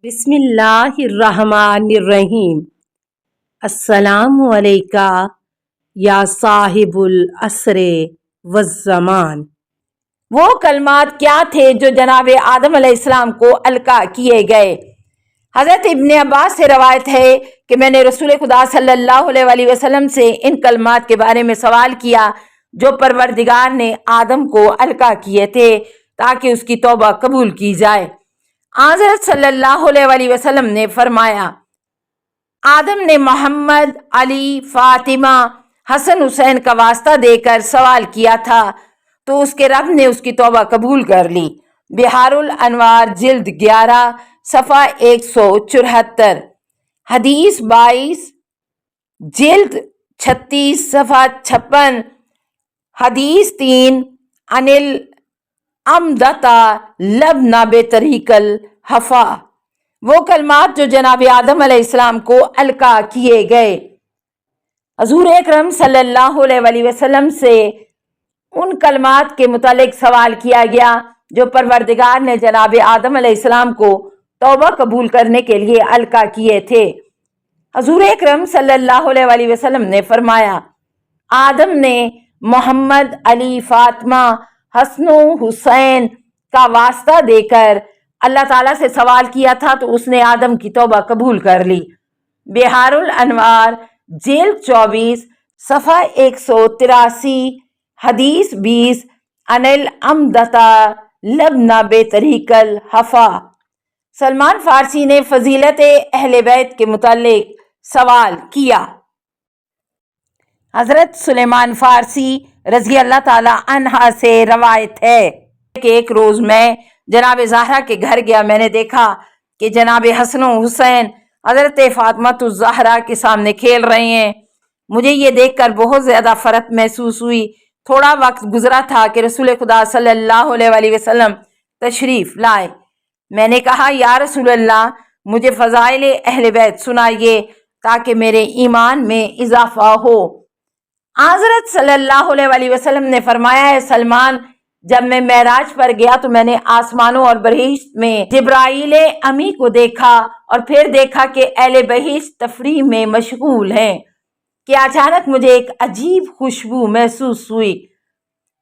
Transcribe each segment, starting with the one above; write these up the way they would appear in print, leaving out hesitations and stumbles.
بسم اللہ الرحمن الرحیم۔ السلام علیکہ یا صاحب العصر والزمان۔ وہ کلمات کیا تھے جو جناب آدم علیہ السلام کو القا کیے گئے؟ حضرت ابن عباس سے روایت ہے کہ میں نے رسول خدا صلی اللہ علیہ وسلم سے ان کلمات کے بارے میں سوال کیا جو پروردگار نے آدم کو القا کیے تھے تاکہ اس کی توبہ قبول کی جائے۔ حضرت صلی اللہ علیہ وسلم نے فرمایا، آدم نے محمد، علی، فاطمہ، حسن حسین کا واسطہ دے کر سوال کیا تھا تو اس کے رب نے اس کی توبہ قبول کر لی۔ بحار الانوار جلد 11 صفحہ 174، حدیث 22 جلد 36 صفحہ 56، حدیث 3 انل امدتا لبنا بطریق الحفا۔ وہ کلمات جو جناب آدم علیہ السلام کو القا کیے گئے۔ حضور اکرم صلی اللہ علیہ وسلم سے ان کلمات کے متعلق سوال کیا گیا جو پروردگار نے جناب آدم علیہ السلام کو توبہ قبول کرنے کے لیے القا کیے تھے۔ حضور اکرم صلی اللہ علیہ وسلم نے فرمایا، آدم نے محمد، علی، فاطمہ، حسن و حسین کا واسطہ دے کر اللہ تعالیٰ سے سوال کیا تھا تو اس نے آدم کی توبہ قبول کر لی۔ بحار الانوار جلد 24 صفحہ 183، حدیث 20 انل امدتا لبنا بطریق الحفا۔ سلمان فارسی نے فضیلت اہل بیت کے متعلق سوال کیا۔ حضرت سلیمان فارسی رضی اللہ تعالی عنہ سے روایت ہے کہ ایک روز میں جناب زہرا کے گھر گیا۔ میں نے دیکھا کہ جناب حسن و حسین حضرت فاطمہ الزہرا کے سامنے کھیل رہے ہیں۔ مجھے یہ دیکھ کر بہت زیادہ فرحت محسوس ہوئی۔ تھوڑا وقت گزرا تھا کہ رسول خدا صلی اللہ علیہ وسلم تشریف لائے۔ میں نے کہا، یا رسول اللہ، مجھے فضائل اہل بیت سنائیے تاکہ میرے ایمان میں اضافہ ہو۔ حضرت صلی اللہ علیہ وسلم نے فرمایا، ہے سلمان، جب میں معراج پر گیا تو میں نے آسمانوں اور بہشت میں جبرائیل امی کو دیکھا اور پھر دیکھا کہ اہل بہشت تفریح میں مشغول ہیں کہ اچانک مجھے ایک عجیب خوشبو محسوس ہوئی۔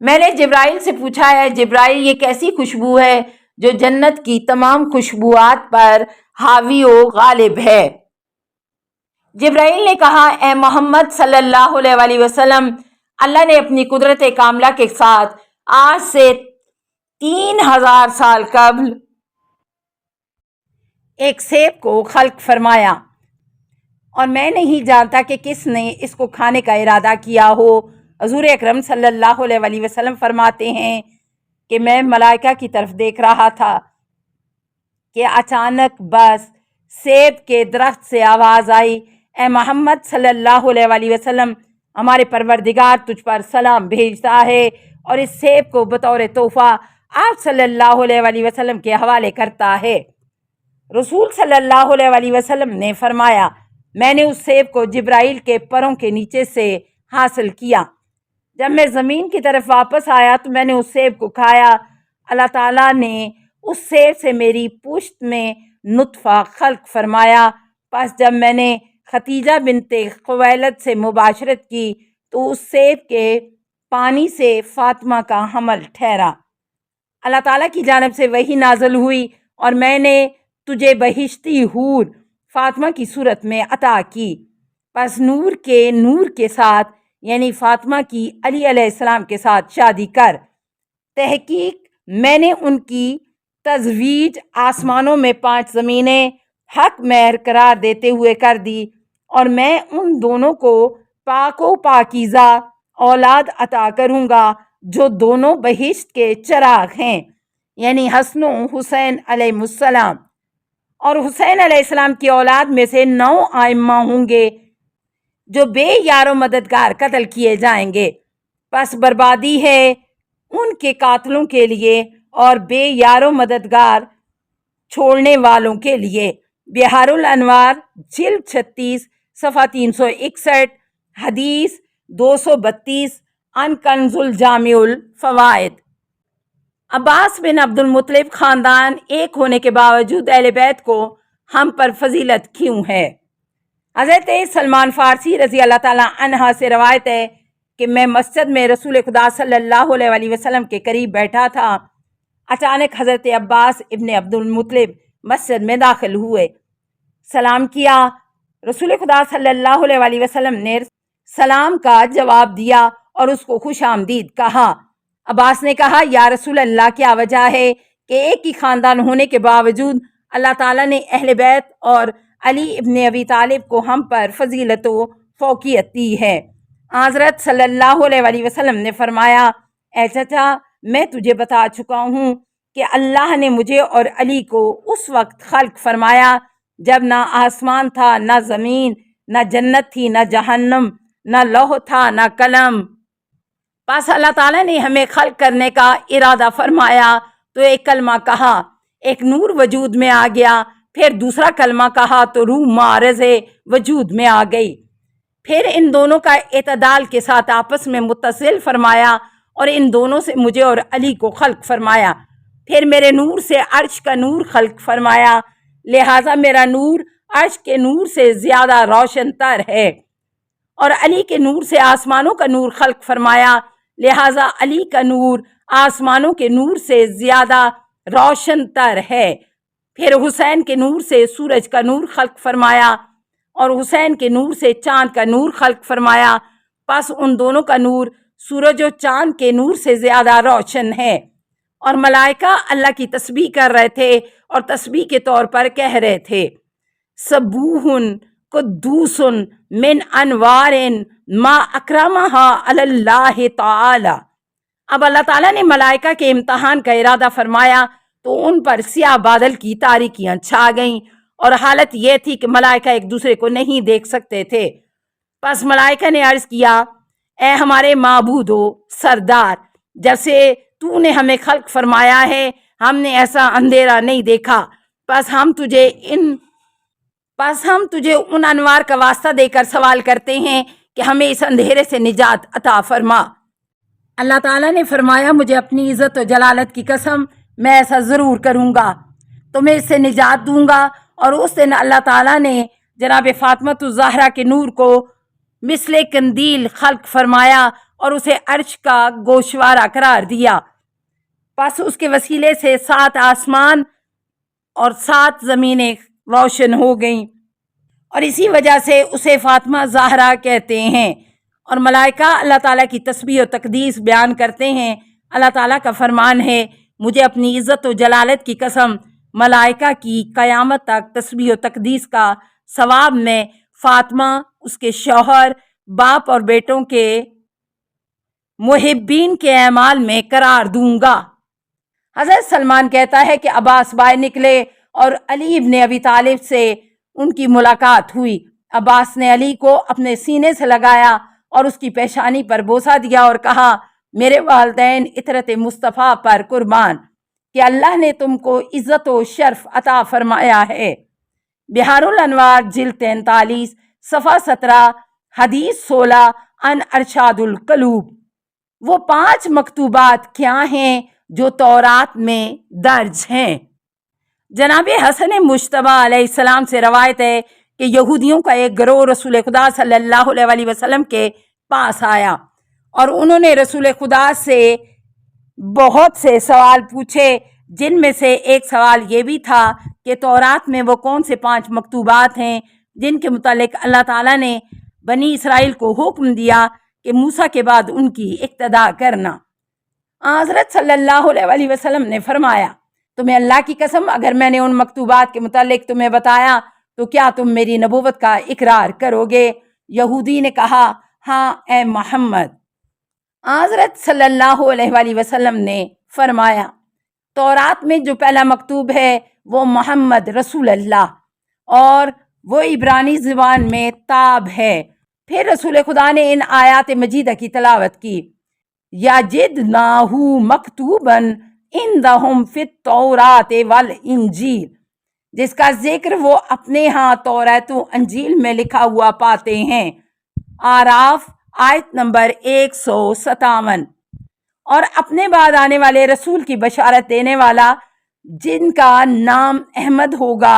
میں نے جبرائیل سے پوچھا، ہے جبرائیل، یہ کیسی خوشبو ہے جو جنت کی تمام خوشبوات پر حاوی و غالب ہے؟ جبرائیل نے کہا، اے محمد صلی اللہ علیہ وسلم، اللہ نے اپنی قدرت کاملہ کے ساتھ آج سے 3000 سال قبل ایک سیب کو خلق فرمایا اور میں نہیں جانتا کہ کس نے اس کو کھانے کا ارادہ کیا ہو۔ حضور اکرم صلی اللہ علیہ وسلم فرماتے ہیں کہ میں ملائکہ کی طرف دیکھ رہا تھا کہ اچانک بس سیب کے درخت سے آواز آئی، اے محمد صلی اللہ علیہ وسلم، ہمارے پروردگار تجھ پر سلام بھیجتا ہے اور اس سیب کو بطور تحفہ آپ صلی اللہ علیہ وسلم کے حوالے کرتا ہے۔ رسول صلی اللہ علیہ وسلم نے فرمایا، میں نے اس سیب کو جبرائیل کے پروں کے نیچے سے حاصل کیا۔ جب میں زمین کی طرف واپس آیا تو میں نے اس سیب کو کھایا۔ اللہ تعالیٰ نے اس سیب سے میری پشت میں نطفہ خلق فرمایا۔ پس جب میں نے ختیجہ بنت خویلد سے مباشرت کی تو اس سیب کے پانی سے فاطمہ کا حمل ٹھہرا۔ اللہ تعالیٰ کی جانب سے وحی نازل ہوئی اور میں نے تجھے بہشتی حور فاطمہ کی صورت میں عطا کی۔ پس نور کے ساتھ یعنی فاطمہ کی علی علیہ السلام کے ساتھ شادی کر۔ تحقیق میں نے ان کی تزویج آسمانوں میں 5 زمینیں حق مہر قرار دیتے ہوئے کر دی اور میں ان دونوں کو پاک و پاکیزہ اولاد عطا کروں گا جو دونوں بہشت کے چراغ ہیں، یعنی حسن و حسین علیہ السلام، اور حسین علیہ السلام کی اولاد میں سے 9 ائمہ ہوں گے جو بے یار و مددگار قتل کیے جائیں گے۔ پس بربادی ہے ان کے قاتلوں کے لیے اور بے یار و مددگار چھوڑنے والوں کے لیے۔ بحار الانوار جلد 36 صفحہ 361، حدیث 232 ان کنز الجامع الفوائد۔ عباس بن عبد المطلب خاندان ایک ہونے کے باوجود اہل بیت کو ہم پر فضیلت کیوں ہے؟ حضرت سلمان فارسی رضی اللہ تعالیٰ عنہ سے روایت ہے کہ میں مسجد میں رسول خدا صلی اللہ علیہ وسلم کے قریب بیٹھا تھا۔ اچانک حضرت عباس ابن عبد المطلب مسجد میں داخل ہوئے، سلام کیا۔ رسول خدا صلی اللہ علیہ وسلم نے سلام کا جواب دیا اور اس کو خوش آمدید کہا۔ عباس نے کہا، یا رسول اللہ، کیا وجہ ہے کہ ایک ہی خاندان ہونے کے باوجود اللہ تعالیٰ نے اہل بیت اور علی ابن ابی طالب کو ہم پر فضیلت و فوقیت دی ہے؟ حضرت صلی اللہ علیہ وسلم نے فرمایا، اے چچا، میں تجھے بتا چکا ہوں کہ اللہ نے مجھے اور علی کو اس وقت خلق فرمایا جب نہ آسمان تھا، نہ زمین، نہ جنت تھی، نہ جہنم، نہ لوح تھا، نہ قلم۔ پس اللہ تعالیٰ نے ہمیں خلق کرنے کا ارادہ فرمایا تو ایک کلمہ کہا، ایک نور وجود میں آ گیا، پھر دوسرا کلمہ کہا تو روح معرض وجود میں آ گئی، پھر ان دونوں کا اعتدال کے ساتھ آپس میں متصل فرمایا اور ان دونوں سے مجھے اور علی کو خلق فرمایا، پھر میرے نور سے عرش کا نور خلق فرمایا، لہٰذا میرا نور عرش کے نور سے زیادہ روشن تر ہے، اور علی کے نور سے آسمانوں کا نور خلق فرمایا، لہٰذا علی کا نور آسمانوں کے نور سے زیادہ روشن تر ہے، پھر حسین کے نور سے سورج کا نور خلق فرمایا اور حسین کے نور سے چاند کا نور خلق فرمایا، پس ان دونوں کا نور سورج و چاند کے نور سے زیادہ روشن ہے۔ اور ملائکہ اللہ کی تسبیح کر رہے تھے اور تسبیح کے طور پر کہہ رہے تھے، سبوح قدوس من انوار ما اکرمہا علی اللہ تعالی۔ اب اللہ تعالیٰ نے ملائکہ کے امتحان کا ارادہ فرمایا تو ان پر سیاہ بادل کی تاریکیاں چھا گئیں اور حالت یہ تھی کہ ملائکہ ایک دوسرے کو نہیں دیکھ سکتے تھے۔ پس ملائکہ نے عرض کیا، اے ہمارے معبود و سردار، جب سے تو نے ہمیں خلق فرمایا ہے ہم نے ایسا اندھیرا نہیں دیکھا، پس ہم تجھے ان انوار کا واسطہ دے کر سوال کرتے ہیں کہ ہمیں اس اندھیرے سے نجات عطا فرما۔ اللہ تعالیٰ نے فرمایا، مجھے اپنی عزت و جلالت کی قسم، میں ایسا ضرور کروں گا، تمہیں اس سے نجات دوں گا۔ اور اس دن اللہ تعالیٰ نے جناب فاطمۃ الزہرا کے نور کو مثل قندیل خلق فرمایا اور اسے عرش کا گوشوارہ قرار دیا، پس اس کے وسیلے سے 7 آسمان اور 7 زمینیں روشن ہو گئیں، اور اسی وجہ سے اسے فاطمہ زہرا کہتے ہیں۔ اور ملائکہ اللہ تعالیٰ کی تسبیح و تقدیس بیان کرتے ہیں۔ اللہ تعالیٰ کا فرمان ہے، مجھے اپنی عزت و جلالت کی قسم، ملائکہ کی قیامت تک تسبیح و تقدیس کا ثواب میں فاطمہ، اس کے شوہر، باپ اور بیٹوں کے محبین کے اعمال میں قرار دوں گا۔ حضرت سلمان کہتا ہے کہ عباس باہر نکلے اور علی ابن ابی طالب سے ان کی ملاقات ہوئی۔ عباس نے علی کو اپنے سینے سے لگایا اور اس کی پیشانی پر بوسہ دیا اور کہا، میرے والدین عطرت مصطفیٰ پر قربان کہ اللہ نے تم کو عزت و شرف عطا فرمایا ہے۔ بحار الانوار جلد 43 صفحہ 17 حدیث 16 عن ارشاد القلوب۔ وہ 5 مکتوبات کیا ہیں جو تورات میں درج ہیں؟ جناب حسن مجتبیٰ علیہ السلام سے روایت ہے کہ یہودیوں کا ایک گروہ رسول خدا صلی اللہ علیہ وسلم کے پاس آیا اور انہوں نے رسول خدا سے بہت سے سوال پوچھے، جن میں سے ایک سوال یہ بھی تھا کہ تورات میں وہ کون سے 5 مکتوبات ہیں جن کے متعلق اللہ تعالیٰ نے بنی اسرائیل کو حکم دیا کہ موسیٰ کے بعد ان کی اقتداء کرنا۔ حضرت صلی اللہ علیہ وسلم نے فرمایا، تمہیں اللہ کی قسم اگر میں نے ان مکتوبات کے متعلق تمہیں بتایا تو کیا تم میری نبوت کا اقرار کرو گے؟ یہودی نے کہا، ہاں اے محمد۔ حضرت صلی اللہ علیہ وسلم نے فرمایا، تورات میں جو پہلا مکتوب ہے وہ محمد رسول اللہ اور وہ عبرانی زبان میں تاب ہے۔ پھر رسول خدا نے ان آیات مجیدہ کی تلاوت کی، یَجِدْنَاهُ مَکْتُوبًا عِندَهُمْ فِی التَّوْرَاۃِ وَالْإِنجِیلِ، جس کا ذکر وہ اپنے ہاں توریت و انجیل میں لکھا ہوا پاتے ہیں۔ آراف آیت نمبر 157۔ اور اپنے بعد آنے والے رسول کی بشارت دینے والا جن کا نام احمد ہوگا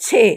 6।